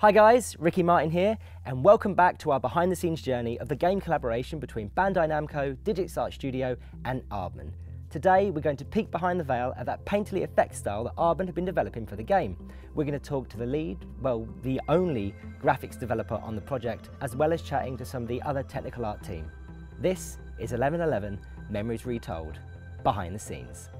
Hi guys, Ricky Martin here, and welcome back to our behind the scenes journey of the game collaboration between Bandai Namco, DigixArt Studio and Aardman. Today we're going to peek behind the veil at that painterly effect style that Aardman have been developing for the game. We're going to talk to the lead, well the only graphics developer on the project, as well as chatting to some of the other technical art team. This is 1111 Memories Retold, behind the scenes.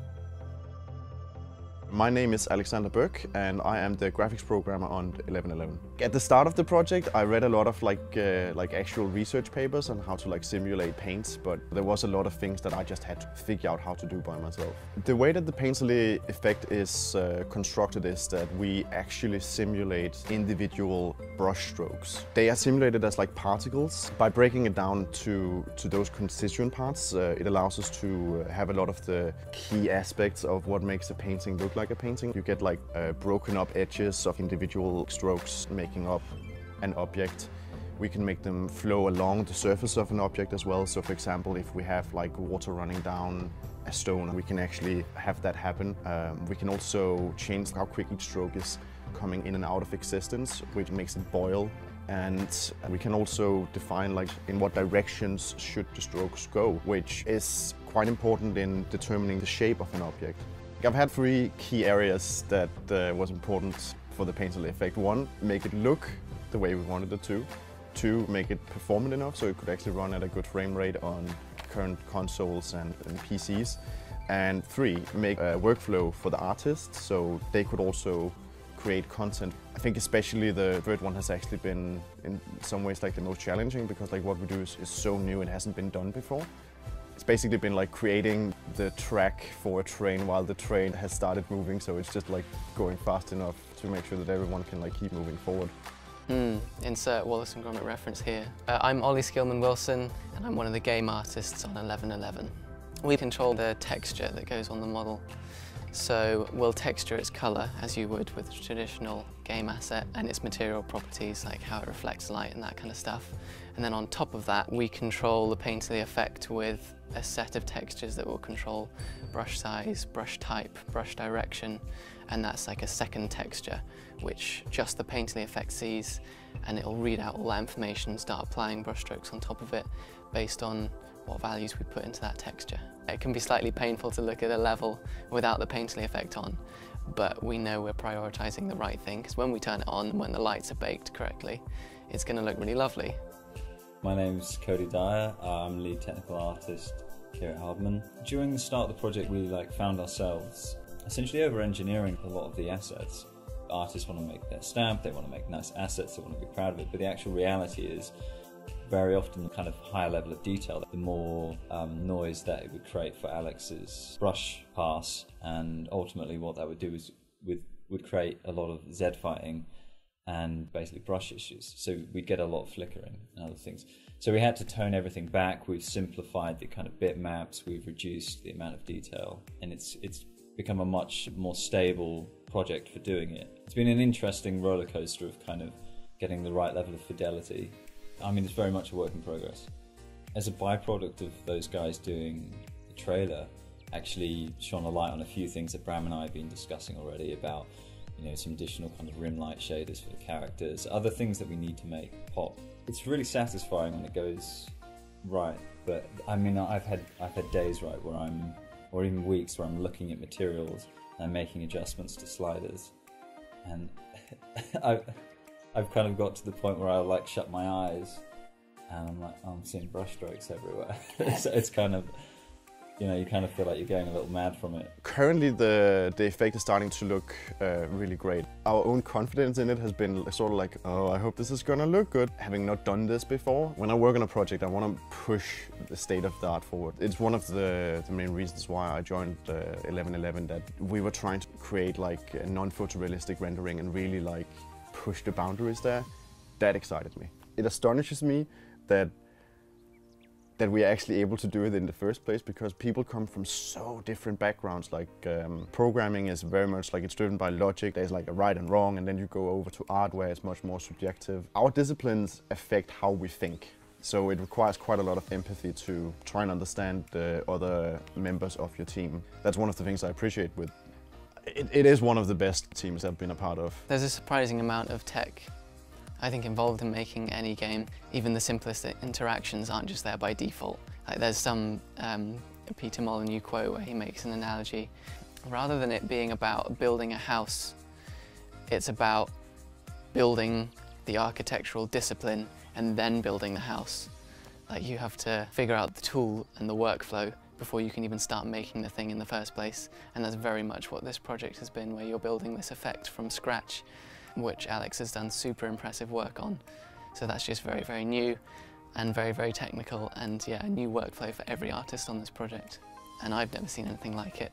My name is Alexander Berg and I am the graphics programmer on 1111. At the start of the project I read a lot of actual research papers on how to simulate paints, but there was a lot of things that I just had to figure out how to do by myself. The way that the painterly effect is constructed is that we actually simulate individual brush strokes. They are simulated as particles. By breaking it down to those constituent parts, it allows us to have a lot of the key aspects of what makes a painting look like a painting. You get broken up edges of individual strokes making up an object. We can make them flow along the surface of an object as well. So for example, if we have water running down a stone, we can actually have that happen. We can also change how quick each stroke is coming in and out of existence, which makes it boil. And we can also define in what directions should the strokes go, which is quite important in determining the shape of an object. I've had three key areas that was important for the painterly effect. One, make it look the way we wanted it to. Two, make it performant enough so it could actually run at a good frame rate on current consoles and PCs. And three, make a workflow for the artists so they could also create content. I think especially the third one has actually been in some ways the most challenging, because what we do is so new, it hasn't been done before. It's basically been creating the track for a train while the train has started moving, so it's just going fast enough to make sure that everyone can keep moving forward. Insert Wallace and Gromit reference here. I'm Ollie Skillman-Wilson and I'm one of the game artists on 1111. We control the texture that goes on the model. So we'll texture its colour as you would with a traditional game asset, and its material properties like how it reflects light and that kind of stuff. And then on top of that we control the painterly effect with a set of textures that will control brush size, brush type, brush direction, and that's a second texture which just the painterly effect sees, and it'll read out all that information and start applying brush strokes on top of it based on what values we put into that texture. It can be slightly painful to look at a level without the painterly effect on, but we know we're prioritising the right thing, because when we turn it on, when the lights are baked correctly, it's going to look really lovely. My name's Cody Dyer. I'm lead technical artist here at Aardman. During the start of the project, we found ourselves essentially over-engineering a lot of the assets. Artists want to make their stamp, they want to make nice assets, they want to be proud of it, but the actual reality is very often the higher level of detail, the more noise that it would create for Alex's brush pass, and ultimately what that would do is would create a lot of Z fighting and basically brush issues. So we'd get a lot of flickering and other things. So we had to tone everything back. We've simplified the bitmaps, we've reduced the amount of detail, and it's become a much more stable project for doing it. It's been an interesting roller coaster of getting the right level of fidelity. I mean, it's very much a work in progress. As a byproduct of those guys doing the trailer, actually shone a light on a few things that Bram and I have been discussing already about, some additional rim light shaders for the characters, other things that we need to make pop. It's really satisfying when it goes right, but I mean, I've had days where or even weeks where I'm looking at materials and making adjustments to sliders, and I've got to the point where I'll shut my eyes and I'm seeing brush strokes everywhere. So it's you feel like you're going a little mad from it. Currently the effect is starting to look really great. Our own confidence in it has been oh, I hope this is gonna look good. Having not done this before, when I work on a project I want to push the state of the art forward. It's one of the main reasons why I joined 1111, that we were trying to create a non-photorealistic rendering and really push the boundaries there. That excited me. It astonishes me that we are actually able to do it in the first place, because people come from so different backgrounds. Programming is very much it's driven by logic. There's a right and wrong, and then you go over to art where it's much more subjective. Our disciplines affect how we think, so it requires quite a lot of empathy to try and understand the other members of your team. That's one of the things I appreciate with it is one of the best teams I've been a part of. There's a surprising amount of tech I think involved in making any game, even the simplest interactions aren't just there by default. Like there's some Peter Molyneux quote where he makes an analogy. Rather than it being about building a house, it's about building the architectural discipline and then building the house. Like you have to figure out the tool and the workflow before you can even start making the thing in the first place. And that's very much what this project has been, where you're building this effect from scratch, which Alex has done super impressive work on. So that's just very, very new and very, very technical, and yeah, a new workflow for every artist on this project. And I've never seen anything like it.